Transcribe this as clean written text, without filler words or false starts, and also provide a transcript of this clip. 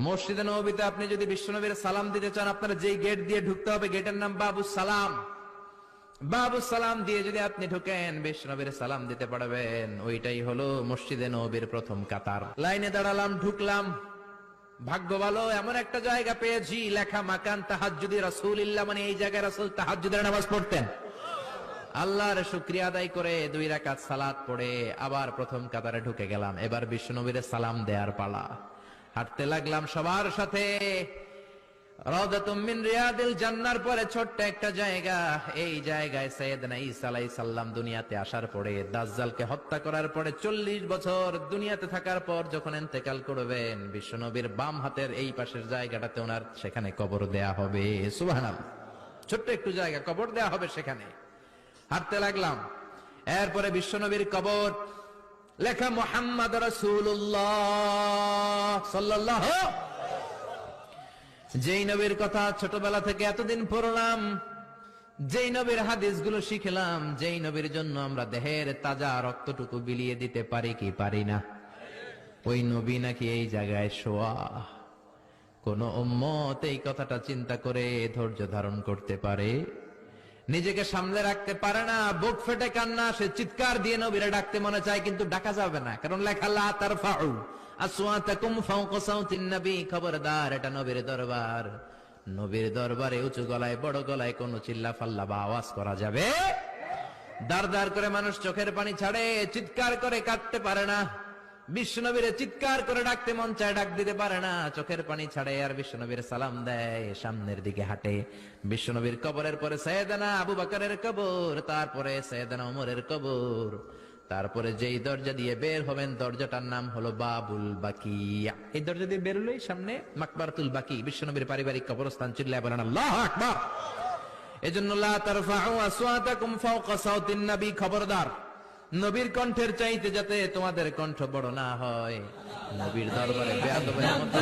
মসজিদে নববীতে আপনি যদি বিশ্বনবীর সালাম দিতে চান, আপনার যেই গেট দিয়ে ঢুকতে হবে, গেটের নাম বাবুস সালাম। বাবুস সালাম দিয়ে যদি আপনি ঢুকেন, বিশ্বনবীর সালাম দিতে পারবেন। ওইটাই হলো মসজিদে নববীর প্রথম কাতার। লাইনে দাঁড়ালাম, ঢুকলাম। ভাগ্য ভালো, এমন একটা জায়গা পেয়েছি লেখা মাকান তাহাজ্জুদি রাসূলিল্লাহ, মানে এই জায়গায় রাসূল তাহাজ্জুদের নামাজ পড়তেন। আল্লাহর শুকরিয়া আদায় করে 2 রাকাত সালাত পড়ে আবার প্রথম কাতারে ঢুকে গেলাম। এবার বিশ্বনবীর সালাম দেওয়ার পালা। হাঁটতে লাগলাম সবার সাথে। রাউদাতুম মিন রিয়াদিল জান্নার পরে ছোট্ট একটা জায়গা, এই জায়গায় সাইয়েদনা ঈসা আলাইহিস সালাম দুনিয়াতে আসার পরে, দাজ্জালকে হত্যা করার পরে 40 বছর দুনিয়াতে থাকার পর যখন ইন্তেকাল করবেন, বিশ্বনবীর বাম হাতের এই পাশের জায়গাটাতে ওনার সেখানে কবর দেয়া হবে। সুবহানাল্লাহ, ছোট্ট একটু জায়গা, কবর দেয়া হবে সেখানে। হাঁটতে লাগলাম, এরপরে বিশ্বনবীর কবর, লেখা মুহাম্মদ রাসূলুল্লাহ সাল্লাল্লাহু। যেই নবীর কথা ছোটবেলা থেকে এতদিন পড়লাম, যেই নবীর হাদিসগুলো শিখলাম, যেই নবীর জন্য আমরা দেহের তাজা রক্তটুকু বিলিয়ে দিতে পারি কি পারি না, ওই নবী নাকি এই জায়গায় শোয়া। কোন উম্মত এই কথাটা চিন্তা করে ধৈর্য ধারণ করতে পারে? নিজেকে সামলে রাখতে পারে না, বুক ফেটে কান্না আসে, চিৎকার দিয়ে নবীরে ডাকতে মনে চায়, কিন্তু ডাকা যাবে না, কারণ লেখা লা তারফাউ আসওয়াতাকুম ফাওকা সাউতিন নবী। খবরদার, এটা নবীর দরবার। নবীর দরবারে উঁচু গলায় বড় গলায় কোনো চিল্লা ফাল্লা বা আওয়াজ করা যাবে? দাঁড় দাঁড় করে মানুষ চোখের পানি ছাড়ে, চিৎকার করে কাঁদতে পারে না। বিশ্বনবীরে চিৎকার করে ডাকতে মন চায়, ডাক দিতে পারে না, চোখের পানি ছাড়ে। আর বিশ্বনবীর সালাম দেয়, সামনের দিকে হাঁটে। বিশ্বনবীর কবরের পরে সাইয়েদনা আবু বকরের কবর, তারপরে সাইয়েদনা ওমরের কবর, তারপরে যেই দরজা দিয়ে বের হবেন দরজাটার নাম হলো বাবুল বাকিয়া। এই দরজা দিয়ে বের হলেই সামনে মাকবারাতুল বাকি, বিশ্বনবীর পারিবারিক কবরস্থান। চিল্লায় বলেন আল্লাহু আকবার। এজন্য লা তারফাউ আসওয়াতাকুম ফাওকা সাউতিন নবী, খবরদার, নবীর কণ্ঠের চাইতে যাতে তোমাদের কণ্ঠ বড় না হয়। নবীর দরবারে বেয়াদবের মতো